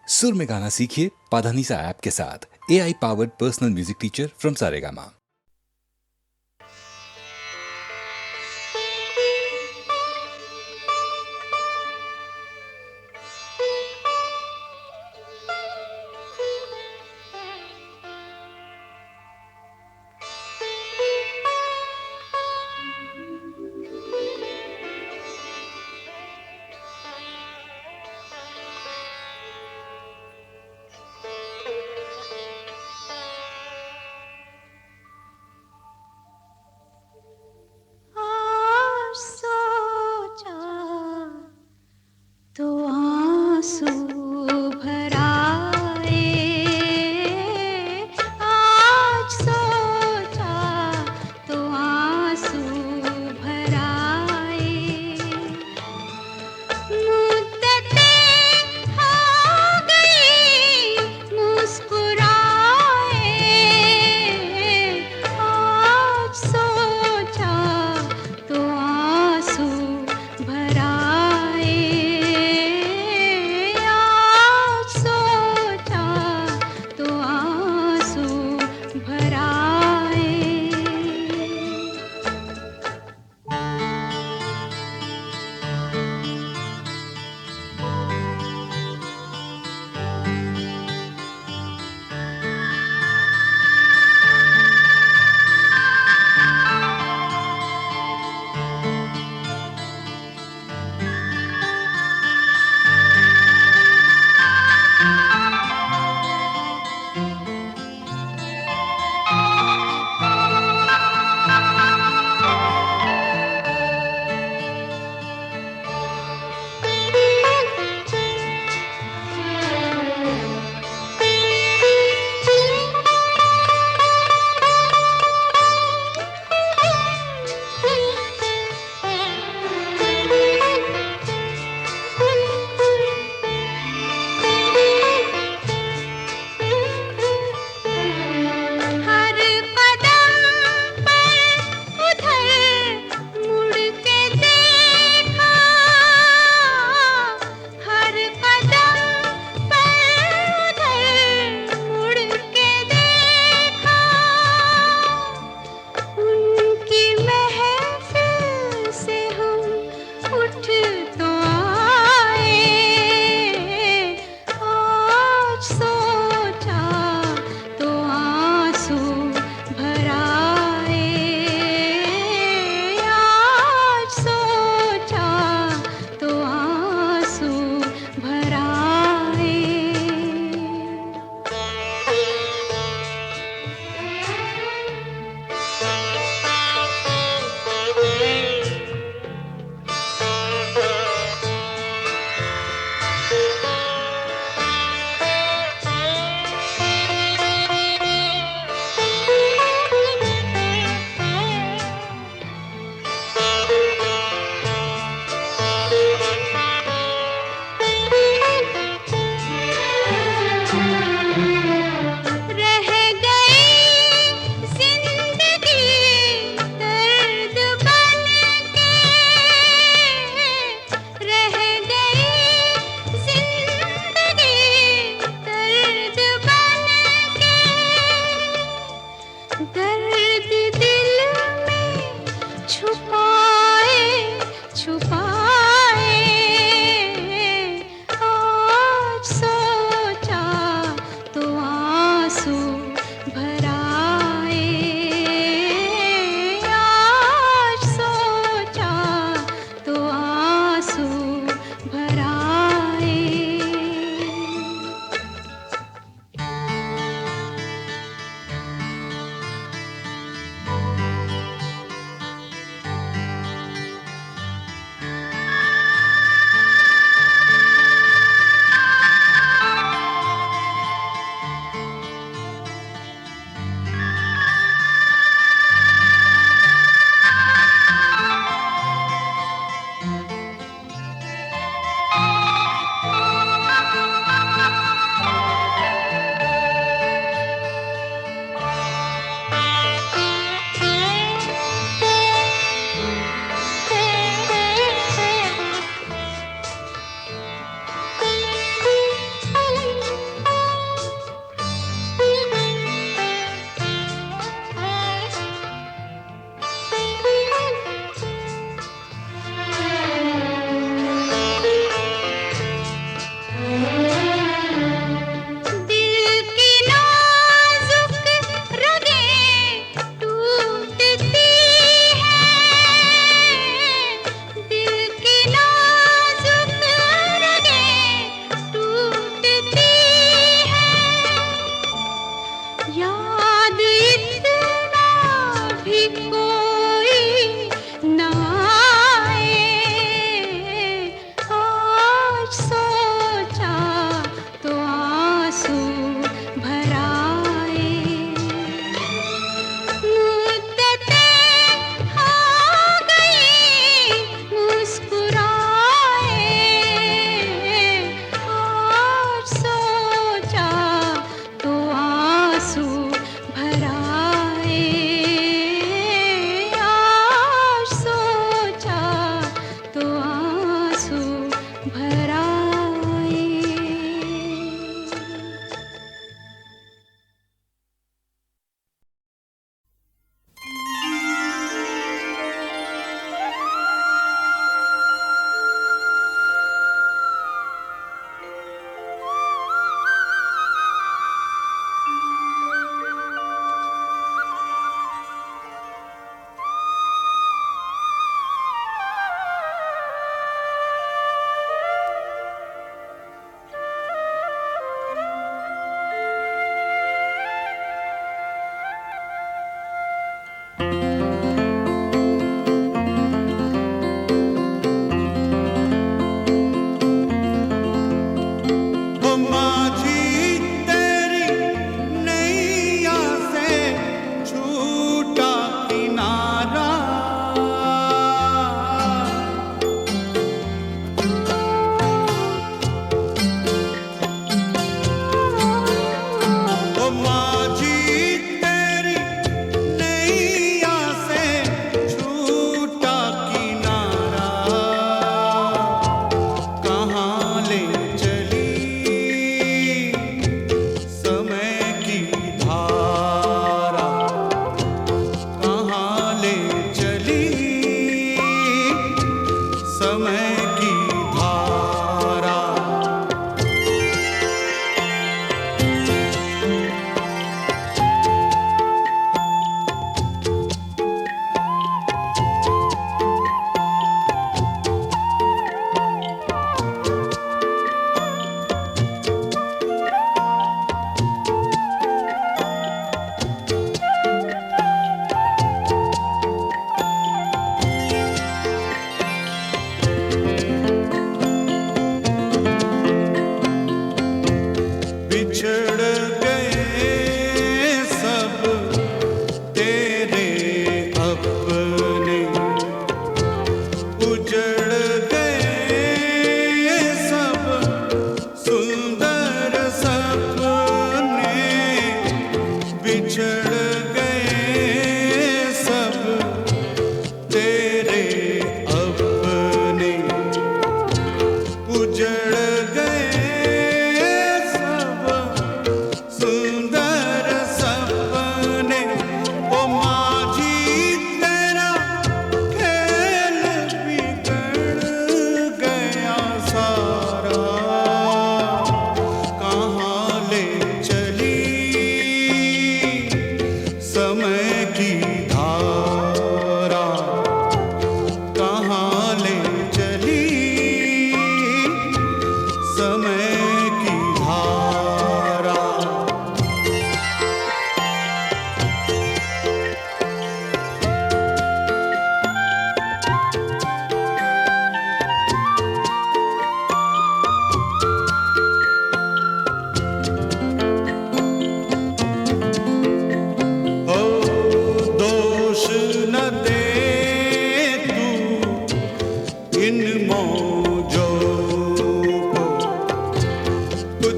सुर में गाना सीखिए पाधानीसा ऐप के साथ। AI powered personal music teacher from Saregama.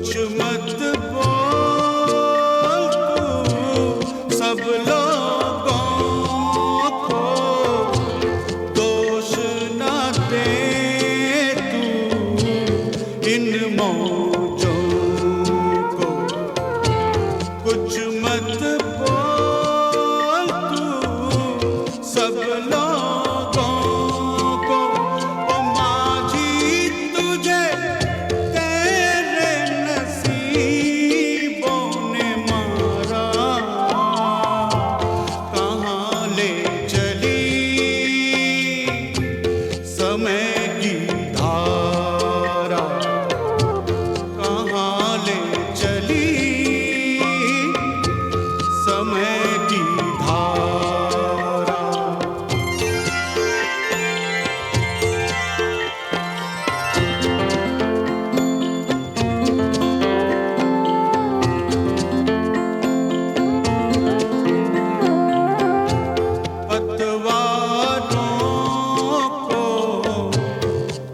कुछ मत बोल तू सब लोगों को दोष ना दे तू इन मौजों को कुछ मत बोल तू सब लोगों को ओ माझी तुझे तेरे नसीबों ने मारा कहाँ ले चली समय की धारा कहाँ ले चली समय की धारा पतवारों को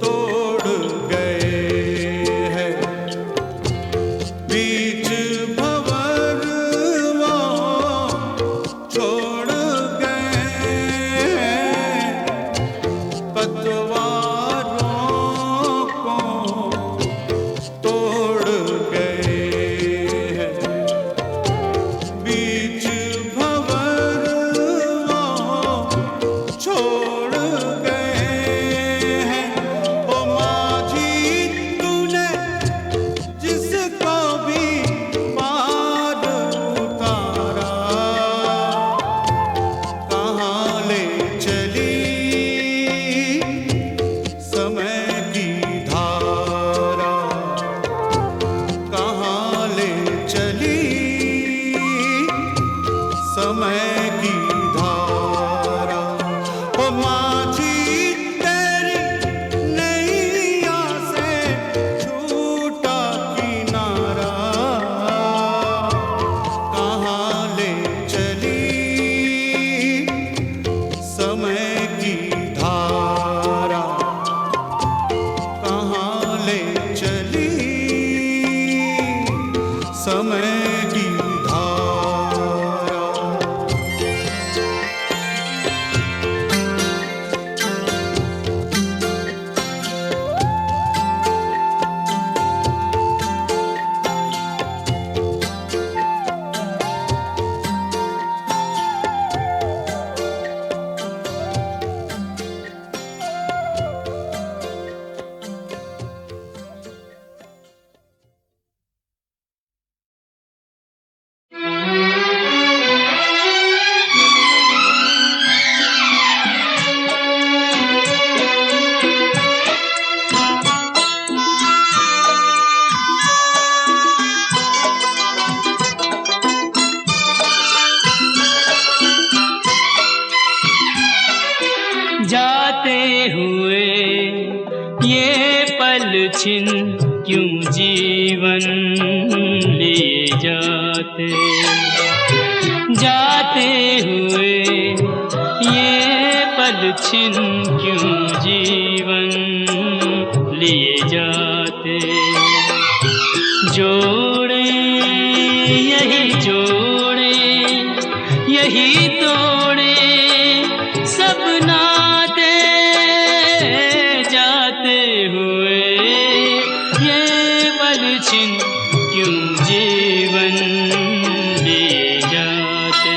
तोड़ गए हैं बीच भंवर वो छोड़ गए हैं पतवारों को तोड़ गए हैं बीच भंवर वो छोड़ गए हैं ओ माझी तूने जिसको भी पार उतारा कहाँ ले चली समय की धारा कहाँ ले चली समय की धारा ओ माझी तेरी नैया से छूटा किनारा कहाँ ले चली समय की धारा कहाँ ले चली समय की धारा जाते हुए ये पल छिन क्यों जीवन लिए जाते जाते हुए ये पल छिन क्यों जीवन लिए जाते जोड़े यही तोड़े सब नाते जाते हुए ये पल छिन क्यों जीवन लिए जाते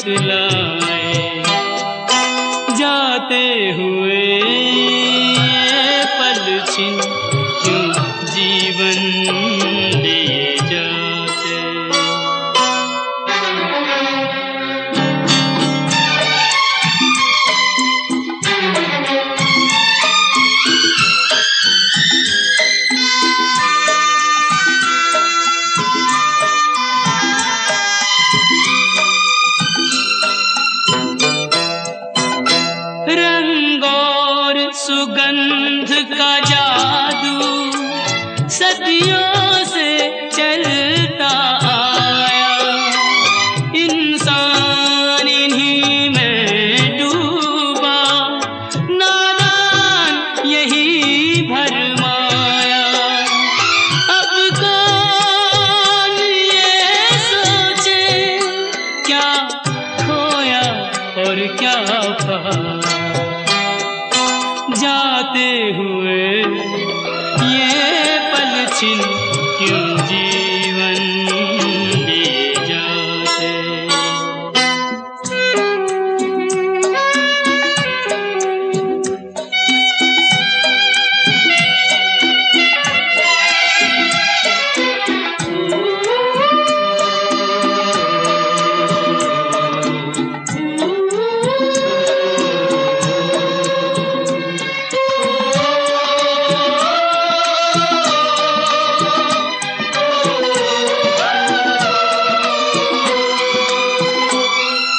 बतलाए। जाते हुए ये पल छिन क्यों जीवन लिए जाते। रंग और सुगंध का जादू सदियों से चलता आया। इंसान इन्हीं में डूबा, नादान यही भरमाया। अब कौन ये सोचे क्या खोया और क्या पाया। जाते हुए ये पल छिन क्यों जीवन लिए जाते।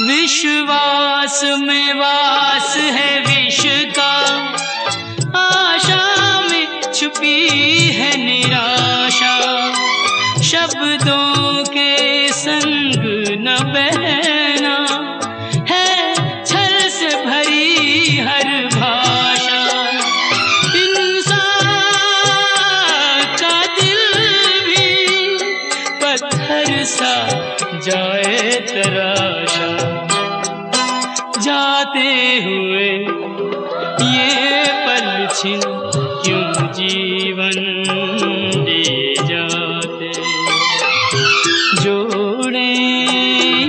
विश्वास में वास है विष का, आशा में छुपी है निराशा। शब्दों के संग न बहना है छल से भरी हर भाषा। इंसान का दिल भी पत्थर सा जाए तराशा। जाते हुए ये पल छिन क्यों जीवन लिए जाते। जोड़े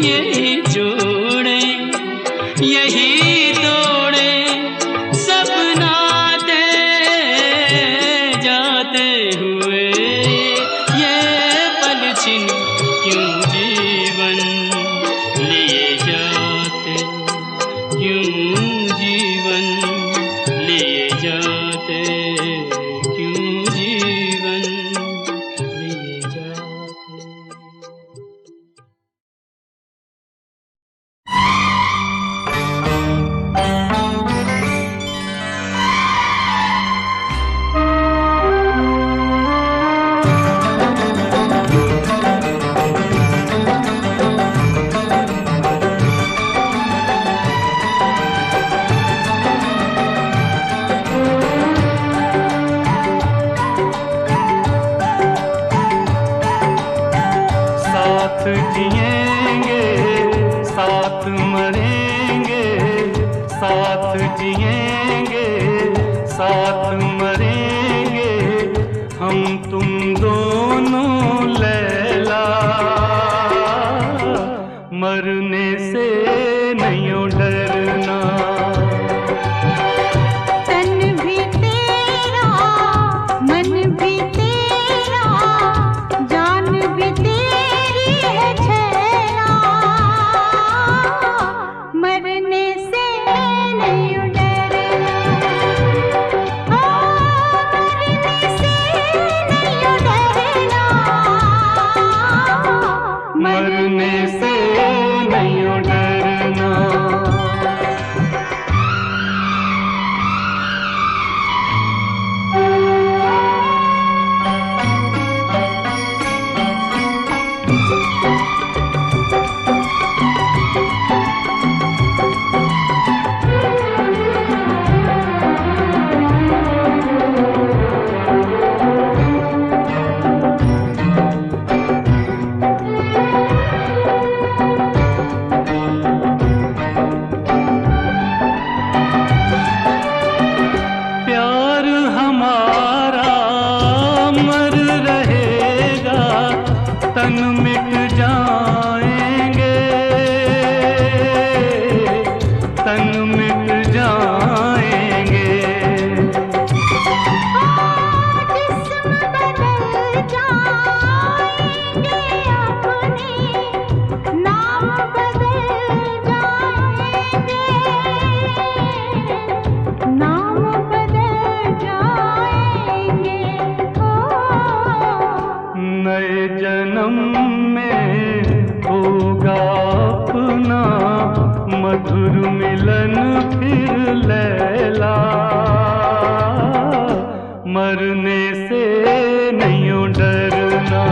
यही जोड़े यही तोड़े सब नाते। जाते हुए ये पल छिन क्यों जीवन लिए जाते। क्यों जीवन लिए जाते। क्यों जीवन लिए जाते। साथ जिएंगे साथ मरेंगे, साथ जिएंगे साथ मरेंगे, हम तुम दोनों लैला। मरने से नहीं डरना। तन भी तेरा मन भी तेरा जान भी तेरी है छैला। गम में होगा अपना मधुर मिलन फिर लैला, मरने से नहीं डरना,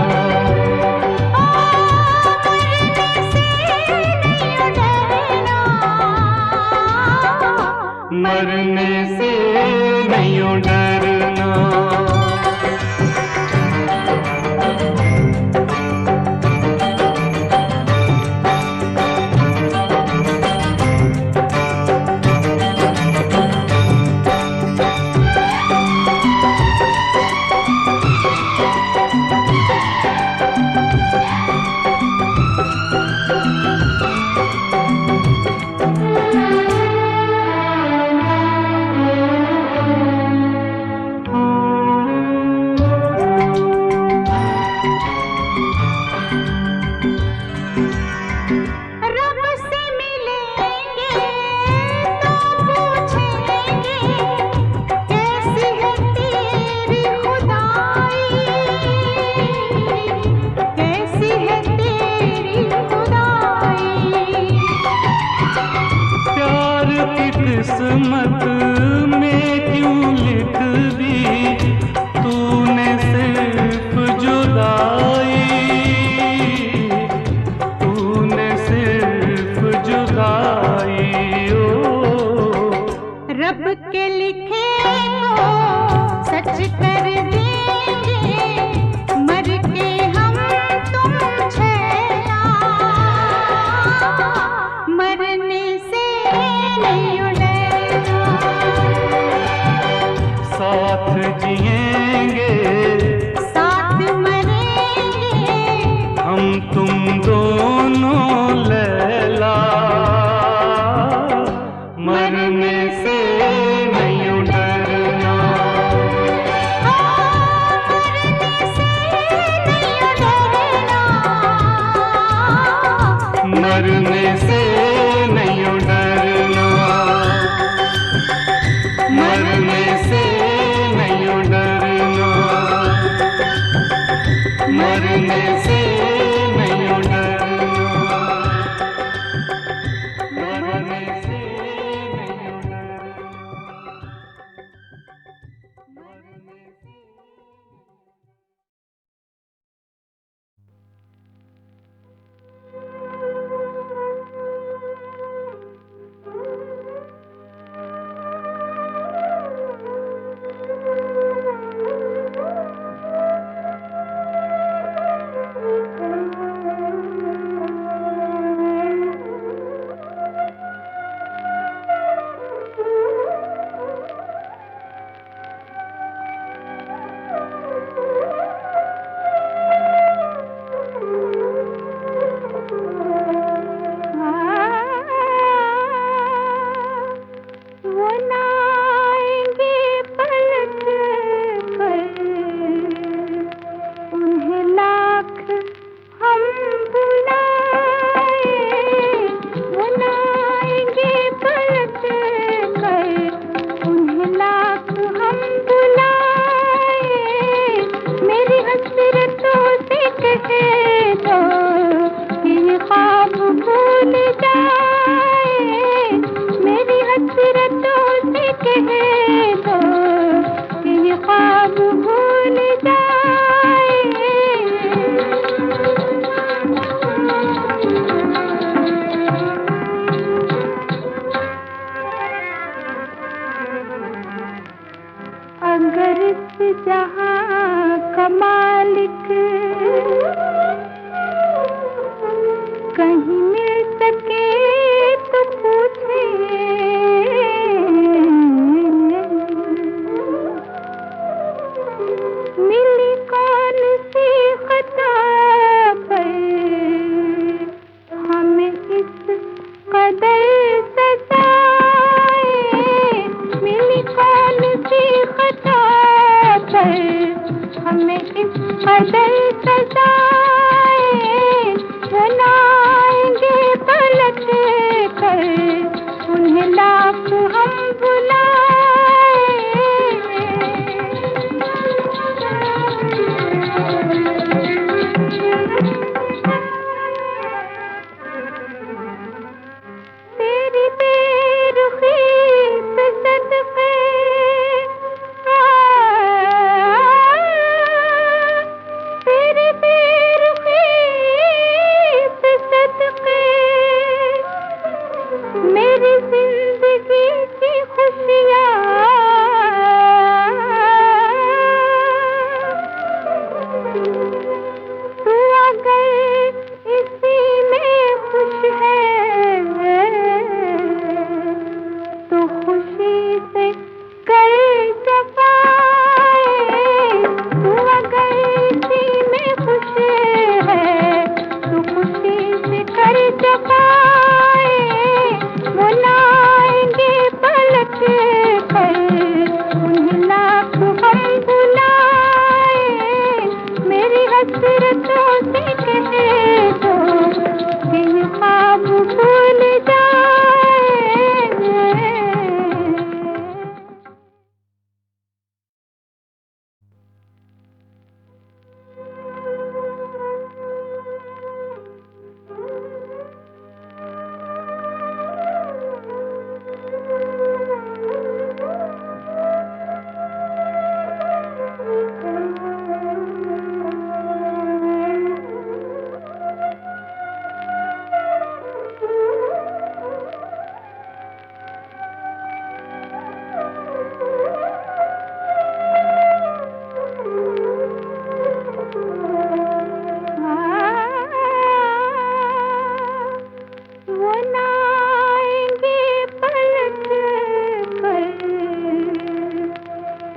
मरने से नहीं डरना। रब से मिलेंगे तो पूछेंगे कैसी है तेरी खुदाई, कैसी है तेरी खुदाई। प्यार की किस्मत में क्यों लिख दी तूने सिर्फ जुदाई, तूने सिर्फ जुदाई। ओ रब के लिखे को सच कर देंगे, मर के हम तुम छैला, मरने से नहीं डरना। साथ जिएंगे साथ मरेंगे हम तुम दोनों लैला, मरने से नहीं डरना, मरने से नहीं डरना, मरने से नहीं डरना, मरने से नहीं डरना, मरने से नहीं डरना, मरने से नहीं डरना। हसरतों से कह दो कि ये ख्वाब भूल जाए। वो ना आएंगे पलट कर,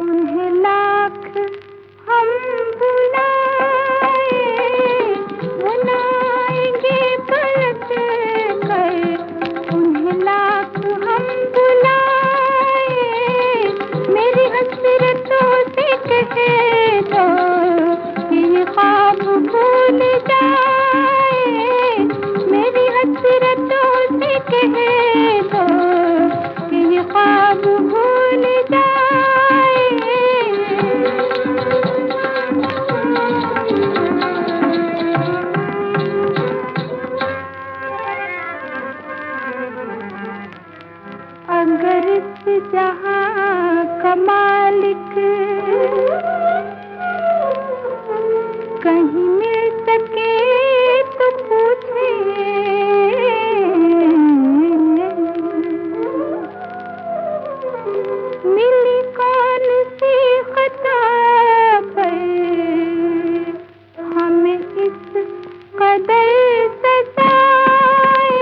उन्हें लाख हम बुलाए। वो ना आएंगे पलट कर, उन्हें लाख हम बुलाए। मेरी हसरतों से कह दो कि ये ख्वाब भूल जाए। मेरी हसरतों से कह दो कि ये ख्वाब भूल जाए। अगर इस जहां का मालिक कहीं मिल सके तो पूछे। मिली कौन सी खता पर हमें इस कदर सजाए।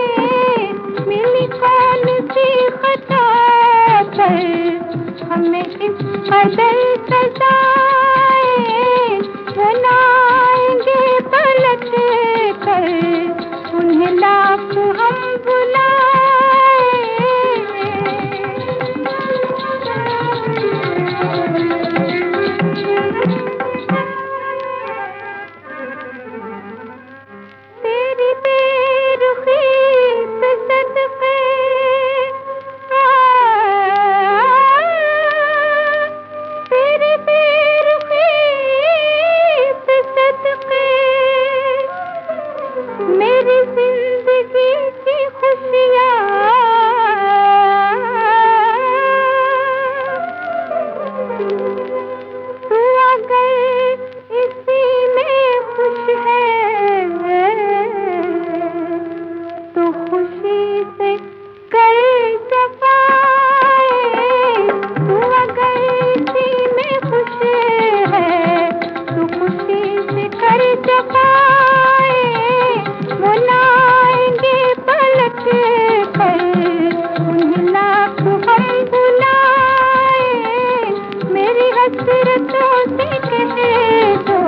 मिली कौन सी खता पर हमें इस कदर सजाए। वो ना आएंगे पलट कर, उन्हें लाख हम तेरी बेरुखी से सदके तेरी बेरुखी से सदके मेरी जिंदगी की खुशियाँ तू अगर इसी में खुश है तो खुशी से कर जफाए। तू अगर इसी में खुश है तो खुशी से कर जफाए। वो ना आएंगे पलट कर, उन्हें लाख हम बुलाए। मेरी हसरतों से कह दो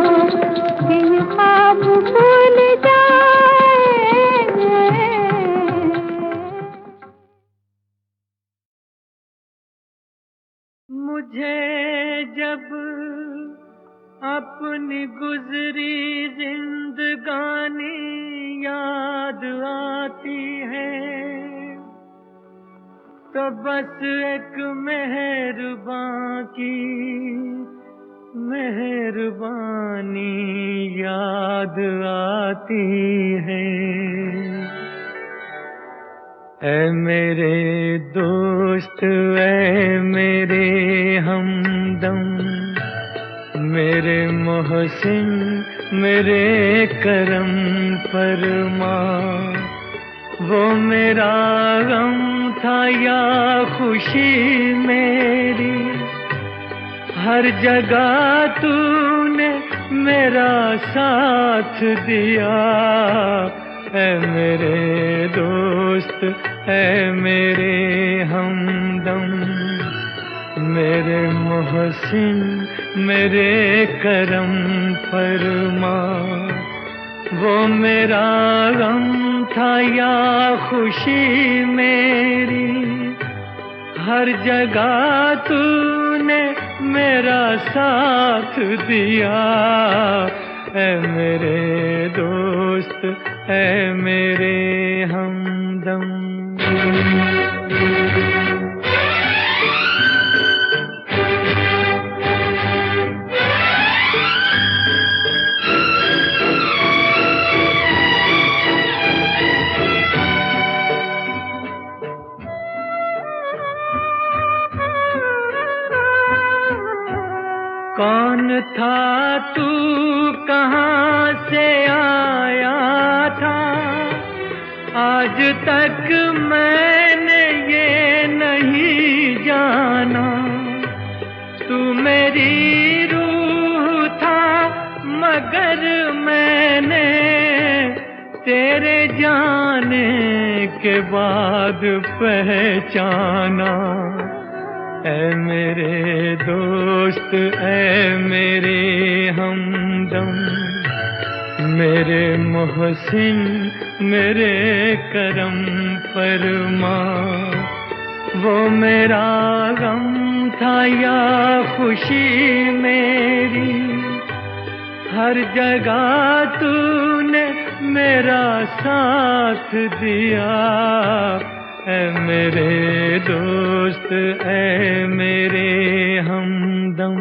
कि ये ख्वाब भूल जाए। मुझे जब अपनी गुजरी जिंदगानी याद आती है तो बस एक मेहरबान की मेहरबानी याद आती है। ऐ मेरे दोस्त, ऐ मेरे हमदम, मेरे मोहसिन, मेरे करम फरमा। वो मेरा गम था या खुशी मेरी, हर जगह तूने मेरा साथ दिया। ऐ मेरे दोस्त, ऐ मेरे हमदम, मेरे मोहसिन, मेरे करम फरमा। वो मेरा गम था या खुशी मेरी, हर जगह तूने मेरा साथ दिया। ऐ मेरे दोस्त, ऐ मेरे हमदम। कौन था तू, कहाँ से आया था, आज तक मैंने ये नहीं जाना। तू मेरी रूह था मगर मैंने तेरे जाने के बाद पहचाना। ऐ मेरे दोस्त, ऐ मेरे हमदम, मेरे मोहसिन मेरे करम फरमा। वो मेरा गम था या खुशी मेरी, हर जगह तूने मेरा साथ दिया। ऐ मेरे दोस्त, ऐ मेरे हमदम।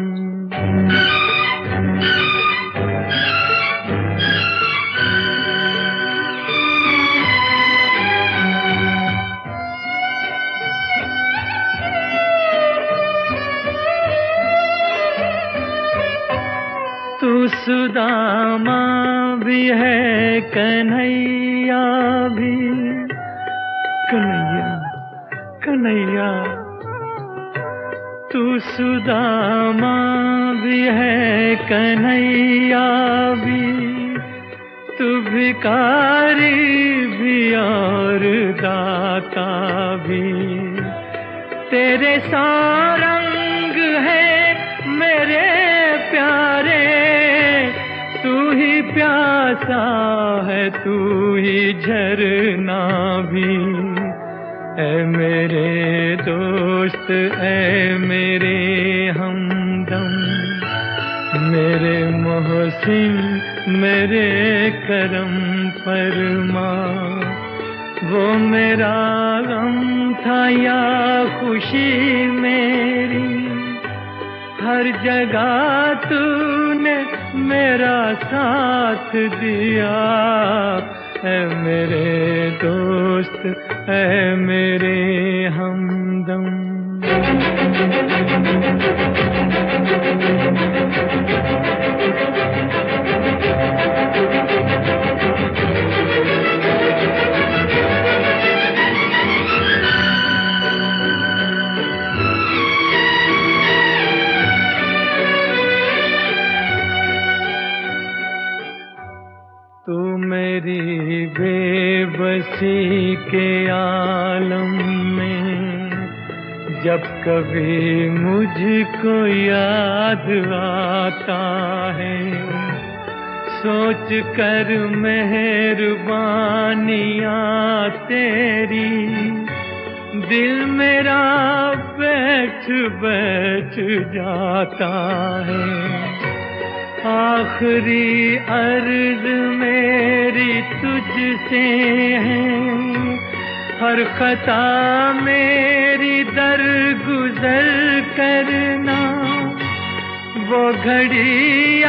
तू सुदामा भी है, कन्हैया भी, कन्हैया कन्हैया। तू सुदामा भी है, कन्हैया भी, तू भिखारी भी और दाता भी। तेरे सा रंग है मेरे प्यारे, तू ही प्यासा है, तू ही झरना भी। ऐ मेरे दोस्त, ऐ मेरे हमदम, मेरे मोहसिन मेरे करम फरमा। वो मेरा गम था या खुशी मेरी, हर जगह तूने मेरा साथ दिया। ऐ मेरे दोस्त, ऐ मेरे हमदम। तू मेरी बेबसी के आलम में जब कभी मुझको याद आता है, सोच कर मेहरबानियाँ तेरी, दिल मेरा बैठ बैठ जाता है। आखिरी अर्ज मेरी तुझसे है, हर खता मेरी दरगुजर करना। वो घड़ी आ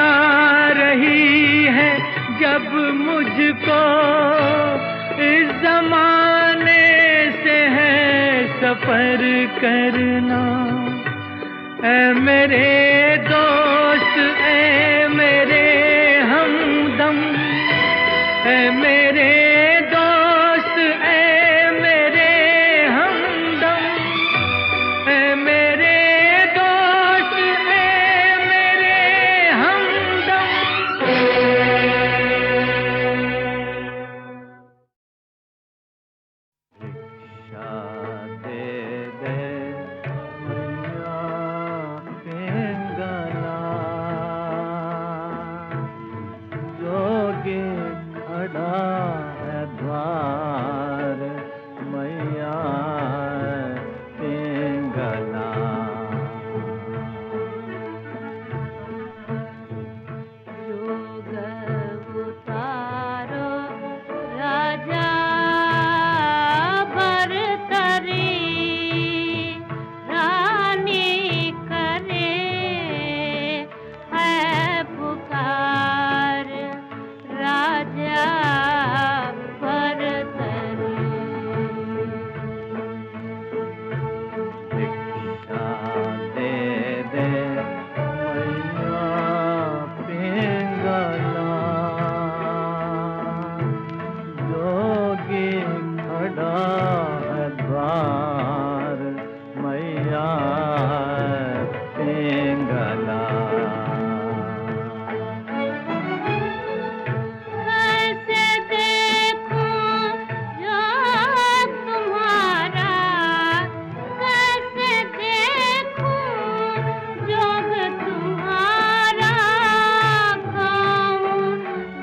रही है जब मुझको इस जमाने से है सफर करना। ऐ मेरे दोस्त, ऐ मेरे हमदम, ऐ मेरे दोस्त, ऐ मेरे हमदम, ऐ मेरे दोस्त, ऐ मेरे हमदम। जोगे खड़ा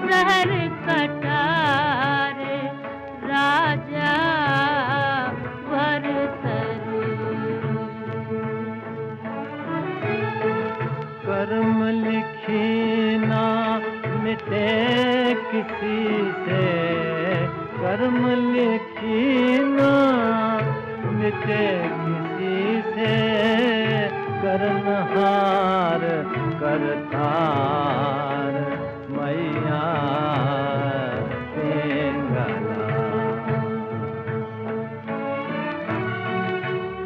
शहर कटार राजा भरतर। कर्म लिखी ना मिटे किसी से, कर्म लिखी ना मिटे किसी से, करनहार करतार मैया पिंगला।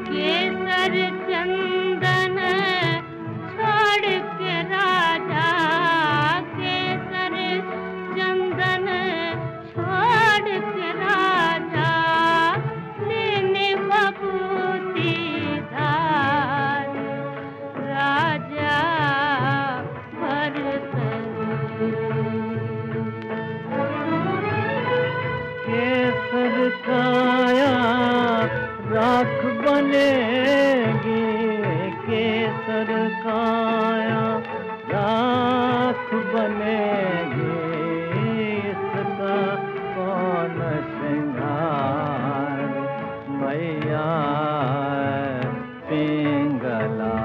केसर चंदन छोड़ के राजा, केसर चंदन छोड़ के राजा, लेने बबूती धार राजा भरतर। केसर काया राख बनेगी, केसर काया राख बनेगी, इसका कौन श्रृंगार मैया पिंगला।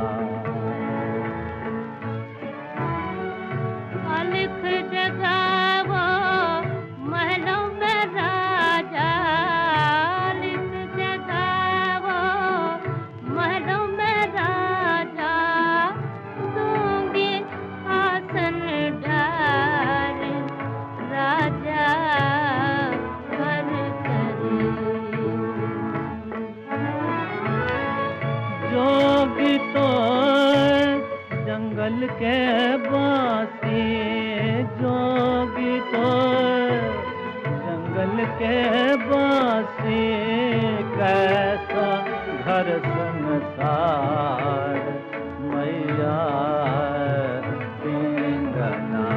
अलख जगावो महलों में राजा, अलख जगावो महलों में राजा, दूंगी आसन डाल राजा भरतर। जोगी तो जंगल के बासी, जोगी तो जंगल के बासी, कैसा घर संसार मैया पिंगला।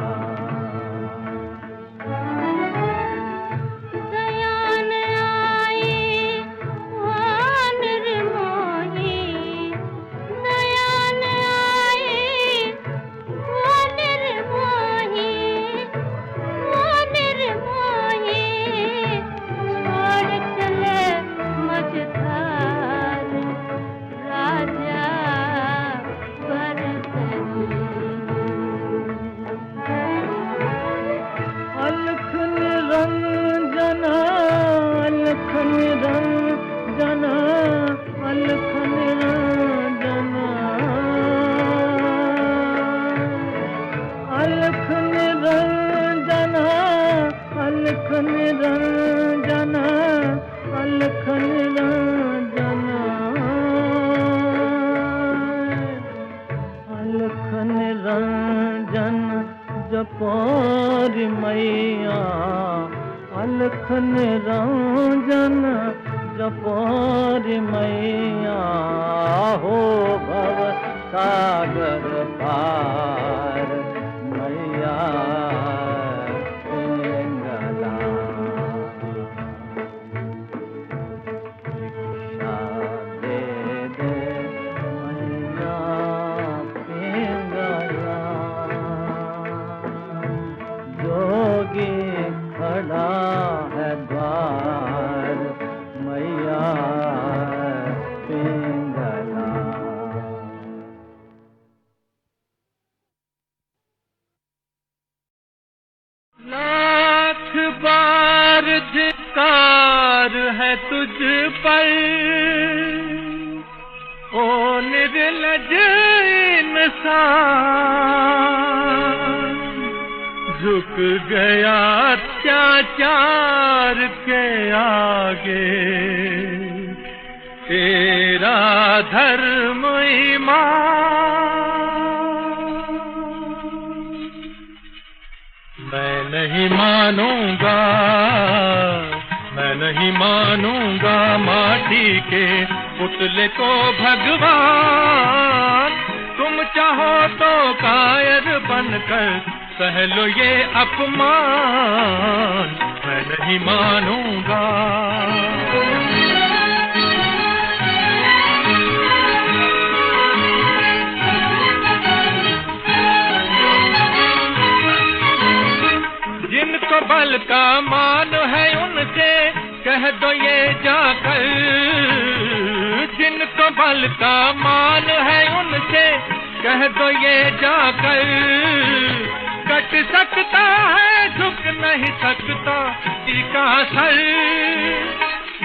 दयान आई वो निर्मोही, दयान आई वो निर्मोही, वो निर्मोही, छोड़ चले मझधार राजा भरतर। अलख निरंजना, अलख निरंजना, अलख निरंजना, अलख निरंजना, अलख निरंजना, अलख निरंजना, अलख निरंजन जपोरी मैया, अलख निरंजन जपोरी मैया, हो भव सागर पार मैया पिंगला। भिक्षा दे दे मैया पिंगला, जोगी खड़ा है द्वार मैया पिंगला। लाख बार धिक्कार है तुझ पर, ओ निर्लज इंसान, झुक गया अत्याचार के आगे, तेरा धर्म ईमान। मैं नहीं मानूंगा, मैं नहीं मानूंगा माटी के पुतले को भगवान। तुम चाहो तो कायर बनकर सह लो ये अपमान, मैं नहीं मानूंगा। जिनको बल का मान है उनसे कह दो ये जाकर, जिनको बल का मान है उनसे कह दो ये जाकर, कट सकता है झुक नहीं सकता का सर।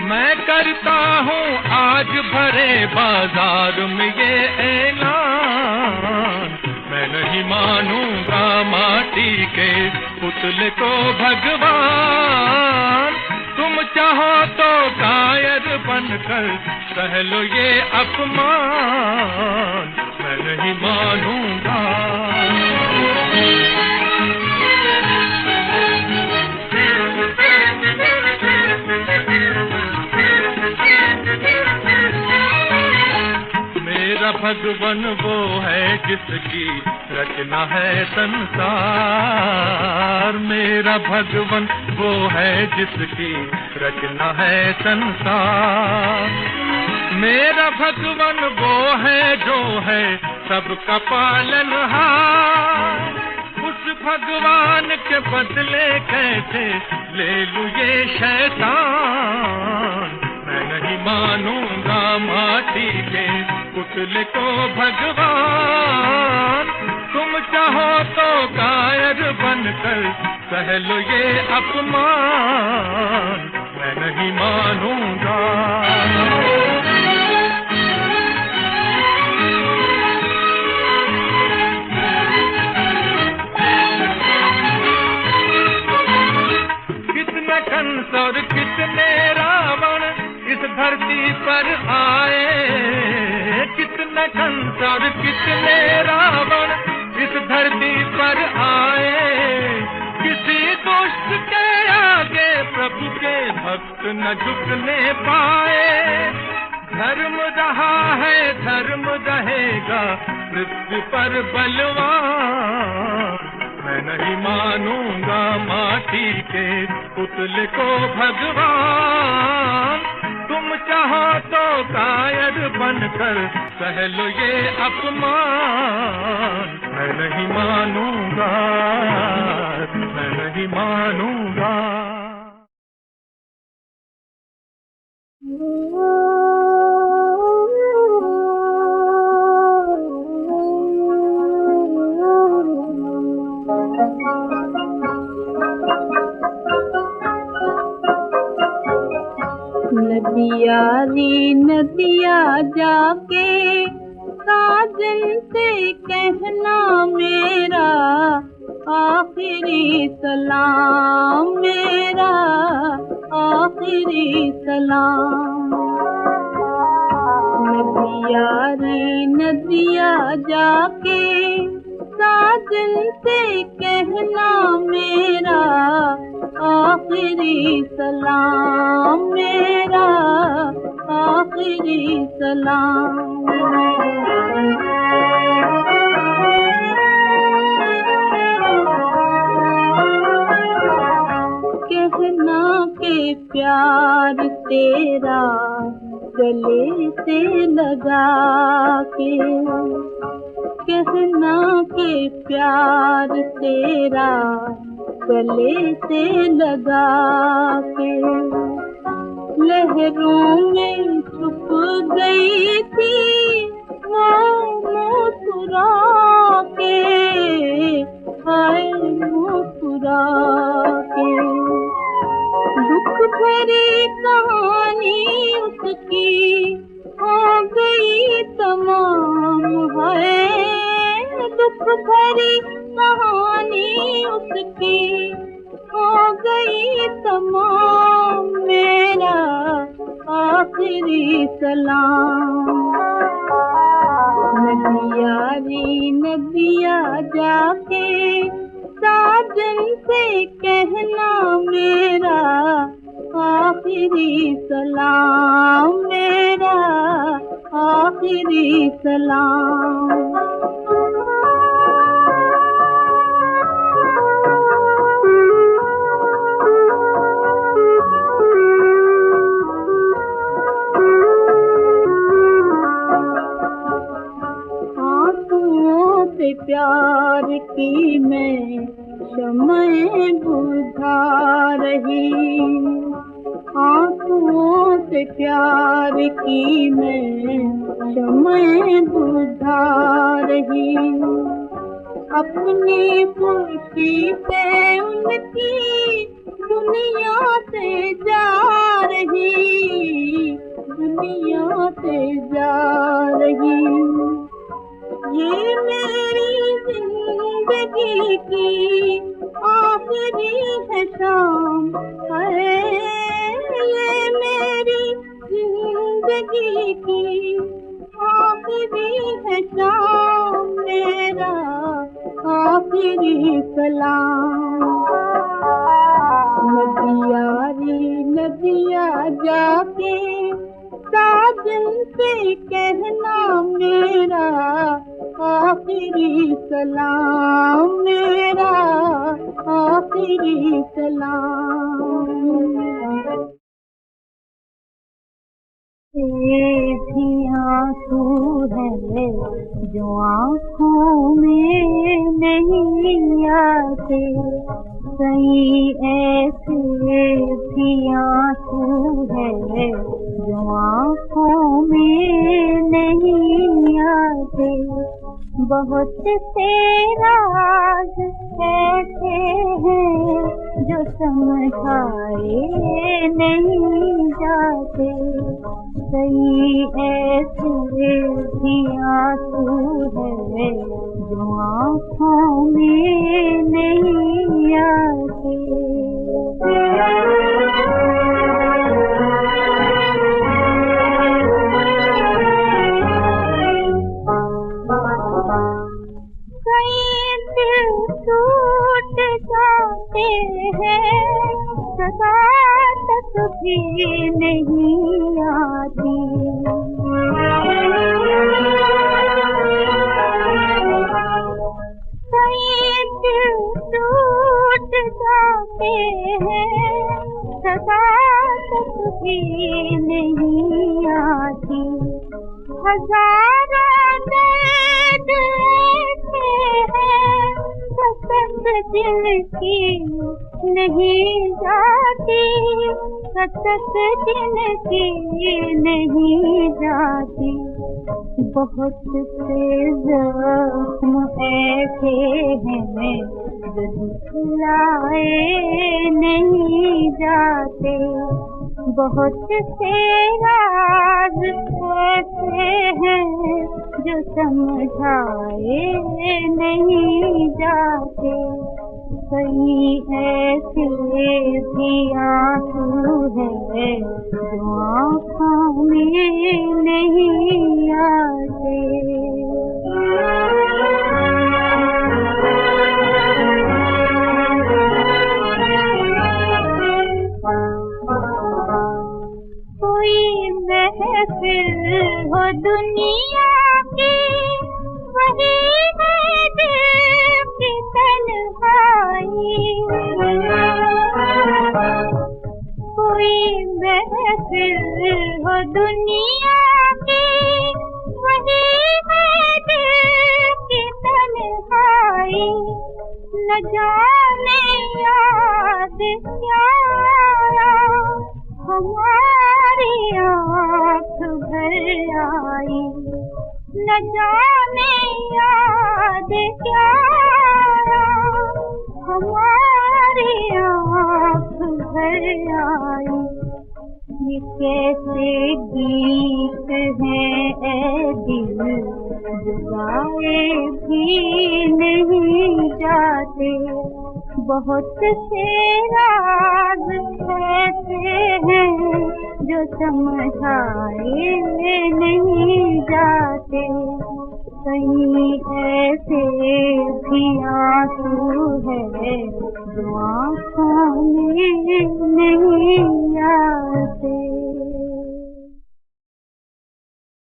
मैं करता हूँ आज भरे बाजार में ये ऐलान, मैं नहीं मानूंगा माटी के पुतले को भगवान। तुम चाहो तो कायर बनकर सह लो ये अपमान, मैं नहीं मानूंगा। मेरा भगवन वो है जिसकी रचना है संसार, मेरा भगवन वो है जिसकी रचना है संसार। मेरा भगवन वो है जो है सबका पालनहार। उस भगवान के बदले कैसे ले लूं ये शैतान, मैं नहीं मानूंगा माटी के पुतले को भगवान। तुम चाहो तो कायर बनकर सह लो ये अपमान, मैं नहीं मानूंगा। कितने कंस और कितने रावण इस धरती पर आए, कितने कंस और कितने रावण इस धरती पर आए। किसी दुष्ट के आगे प्रभु के भक्त न झुकने पाए। धर्म रहा है धर्म रहेगा पृथ्वी पर बलवान, मैं नहीं मानूंगा माटी के पुतले को भगवान। तुम चाहो तो कायर बनकर सह लो ये अपमान, मैं नहीं मानूंगा, मैं नहीं मानूंगा। नदिया री नदिया जाके साजन से कहना मेरा आखिरी सलाम, मेरा आखिरी सलाम। नदिया री नदिया जाके साजन से कहना मेरा आखिरी सलाम, मेरा आखिरी सलाम। कहना के प्यार तेरा गले से लगा के, कहना के प्यार तेरा गले से लगा के। लहरों में छुप गई थी वो मुस्कुरा के, हाय मुस्कुरा के। दुख भरी कहानी उसकी हो गई तमाम है, दुख भरी कहानी उसकी हो गई तमाम, मेरा आखिरी सलाम। नदिया री नदिया जाके साजन से कहना मेरा आखिरी सलाम, मेरा आखिरी सलाम। प्यार की मैं शम्मे बुझ रही, आंसुओं से प्यार की मैं शम्मे बुझा रही। अपनी खुशी पे उनकी दुनिया से जा रही, दुनिया से जा रही। ये मेरी जिंदगी की आखिरी है शाम है, ये मेरी जिंदगी की आखिरी है शाम, मेरा आखिरी सलाम। नदिया रे नदिया जाके साजन से कहना मेरा आखिरी सलाम, मेरा आखिरी सलाम। ये भी आंसू है जो आँखों में नहीं आते, कई ऐसे भी आंसू है जो आँखों में नहीं आते। बहुत से राज ऐसे हैं जो समझाए नहीं जाते, कई ऐसे भी आंसू है जो आँखों में नहीं आते। टूट जाते हैं सदा तक भी नहीं आती, कई दिल टूट जाते हैं सदा तक भी नहीं आती। हजारों दर्द ऐसे हैं कसक दिल की नहीं जाती, कसक दिल की नहीं जाती। बहुत से जख्म ऐसे हैं जो दिखलाए नहीं जाते, बहुत से राज ऐसे हैं जो समझाए नहीं जाते, कई ऐसे भी आंसू है जो आँखों में नहीं आते। कोई महफिल हो दुनिया की वही है दिल की तन्हाई, कोई महफिल हो दुनिया की वही है दिल की तन्हाई। न जाने याद क्या हमारी आँख भर आई, न जाने याद क्या हमारी आँख भर आई। ये कैसे गीत हैं ऐ दिल जो गाए भी नहीं जाते, बहुत से राज ऐसे हैं जो समझाए नहीं जाते, कई ऐसे भी आंसू है जो